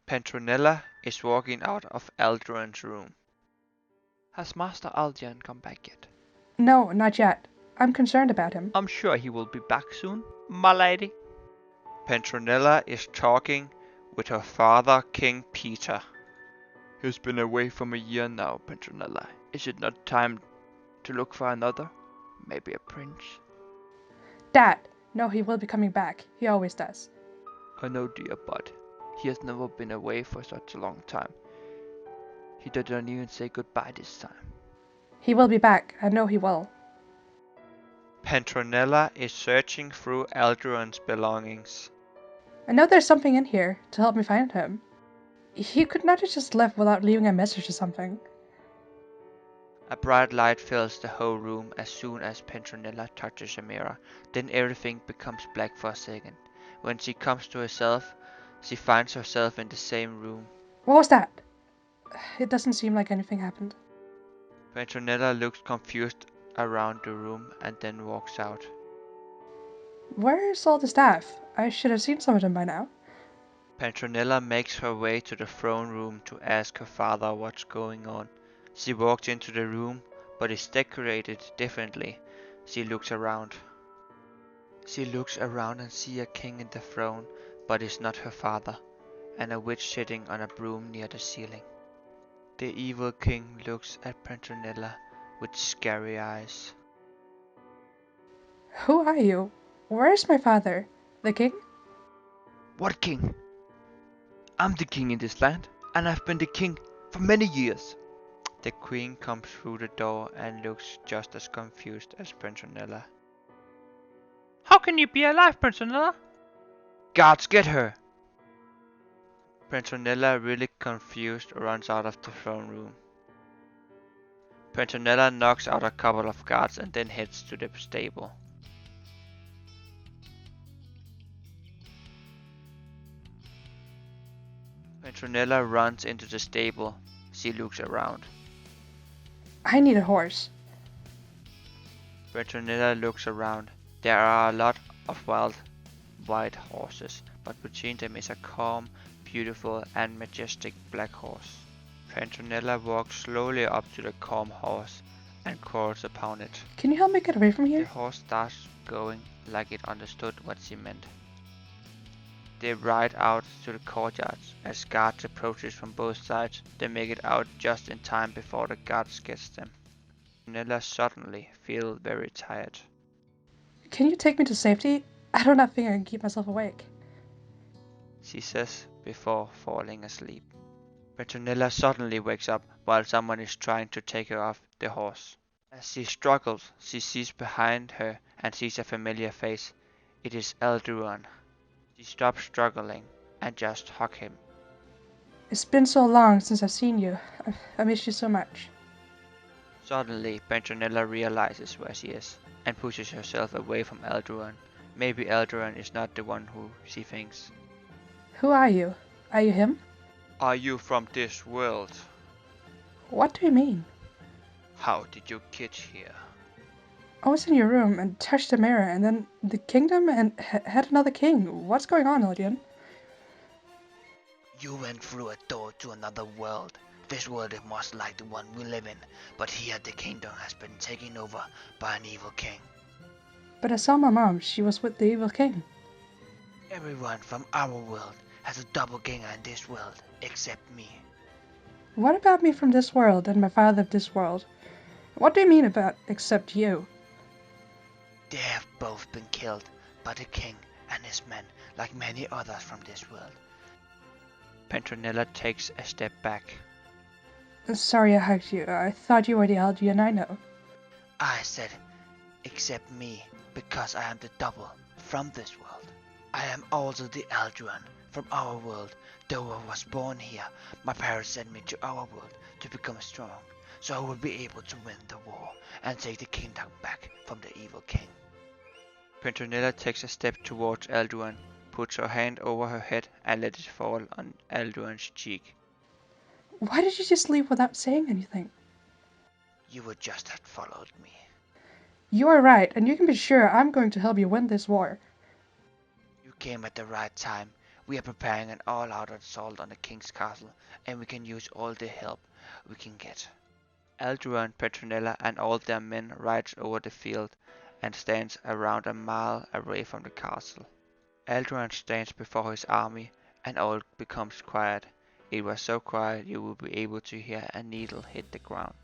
Petronella is walking out of Alduin's room. Has Master Alduin come back yet? No, not yet. I'm concerned about him. I'm sure he will be back soon, my lady. Petronella is talking with her father, King Peter. He's been away from a year now, Petronella. Is it not time to look for another? Maybe a prince? Dad! No, he will be coming back. He always does. I know, dear, but he has never been away for such a long time. He didn't even say goodbye this time. He will be back. I know he will. Petronella is searching through Alduin's belongings. I know there's something in here to help me find him. He could not have just left without leaving a message or something. A bright light fills the whole room as soon as Petronella touches a mirror. Then everything becomes black for a second. When she comes to herself, she finds herself in the same room. What was that? It doesn't seem like anything happened. Petronella looks confused around the room and then walks out. Where's all the staff? I should have seen some of them by now. Petronella makes her way to the throne room to ask her father what's going on. She walks into the room, but it's decorated differently. She looks around. She looks around and sees a king in the throne, but it's not her father, and a witch sitting on a broom near the ceiling. The evil king looks at Petronella with scary eyes. Who are you? Where's my father? The king? What king? I'm the king in this land, and I've been the king for many years. The queen comes through the door and looks just as confused as Petronella. How can you be alive, Petronella? Guards, get her! Petronella, really confused, runs out of the throne room. Petronella knocks out a couple of guards and then heads to the stable. Petronella runs into the stable. She looks around. I need a horse. Petronella looks around. There are a lot of wild white horses, but between them is a calm, beautiful and majestic black horse. Petronella walks slowly up to the calm horse and crawls upon it. Can you help me get away from The here? horse starts going like it understood what she meant. They ride out to the courtyards. As guards approaches from both sides, they make it out just in time before the guards gets them. Petronella suddenly feels very tired. Can you take me to safety? I do not think I can keep myself awake. She says before falling asleep. Petronella suddenly wakes up while someone is trying to take her off the horse. As she struggles, she sees behind her and sees a familiar face. It is Alduin. She stops struggling and just hugs him. It's been so long since I've seen you. I miss you so much. Suddenly, Petronella realizes where she is and pushes herself away from Alduin. Maybe Alduin is not the one who she thinks. Who are you? Are you him? Are you from this world? What do you mean? How did you get here? I was in your room and touched the mirror and then the kingdom and had another king. What's going on, Aldian? You went through a door to another world. This world is much like the one we live in, but here the kingdom has been taken over by an evil king. But I saw my mom. She was with the evil king. Everyone from our world has a doppelganger in this world, except me. What about me from this world and my father of this world? What do you mean about except you? They have both been killed by the king and his men, like many others from this world. Petronella takes a step back. Sorry I hugged you. I thought you were the Aldian I know. I said, except me, because I am the double from this world. I am also the Alduin from our world. Though I was born here, my parents sent me to our world to become strong, so I will be able to win the war and take the kingdom back from the evil king. Petronella takes a step towards Alduin, puts her hand over her head and lets it fall on Alduin's cheek. Why did you just leave without saying anything? You would just have followed me. You are right, and you can be sure I'm going to help you win this war. You came at the right time. We are preparing an all-out assault on the king's castle, and we can use all the help we can get. Alduin, Petronella, and all their men rides over the field and stands around a mile away from the castle. Alduin stands before his army, and all becomes quiet. It was so quiet you would be able to hear a needle hit the ground.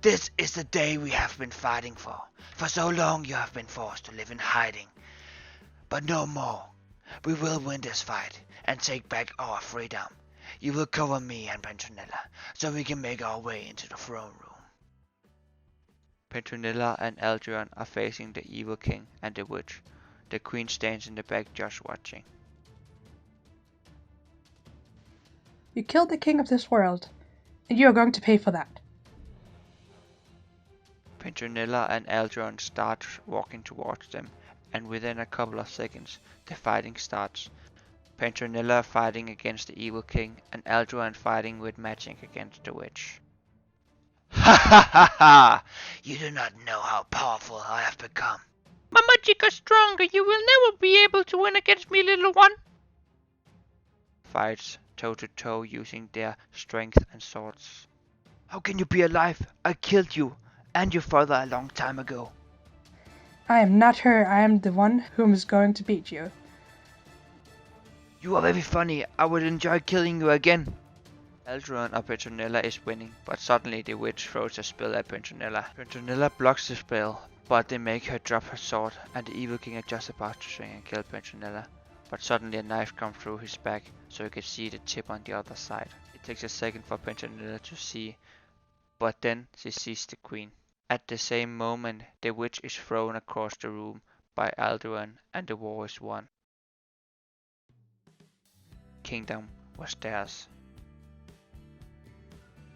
This is the day we have been fighting for. For so long you have been forced to live in hiding. But no more. We will win this fight and take back our freedom. You will cover me and Petronella, so we can make our way into the throne room. Petronella and Alduin are facing the evil king and the witch. The queen stands in the back just watching. You killed the king of this world, and you are going to pay for that. Petronella and Alduin start walking towards them, and within a couple of seconds the fighting starts. Petronella fighting against the evil king, and Alduin fighting with magic against the witch. Ha ha ha ha! You do not know how powerful I have become. My magic is stronger. You will never be able to win against me, little one. Fights toe to toe using their strength and swords. How can you be alive? I killed you and your father a long time ago. I am not her, I am the one whom is going to beat you. You are very funny. I would enjoy killing you again. Alduin or Petronella is winning, but suddenly the witch throws a spell at Petronella. Petronella blocks the spell, but they make her drop her sword, and the evil king is just about to swing and kill Petronella. But suddenly a knife comes through his back, so you can see the tip on the other side. It takes a second for Petronella to see, but then she sees the queen. At the same moment, the witch is thrown across the room by Alduin, and the war is won. Kingdom was theirs.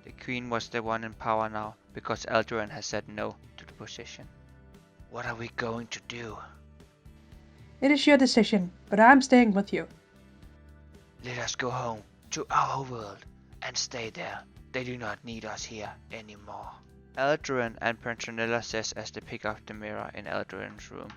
The queen was the one in power now, because Alduin has said no to the position. What are we going to do? It is your decision, but I am staying with you. Let us go home to our world and stay there. They do not need us here anymore. Alduin and Petronella says as they pick up the mirror in Alduin's room.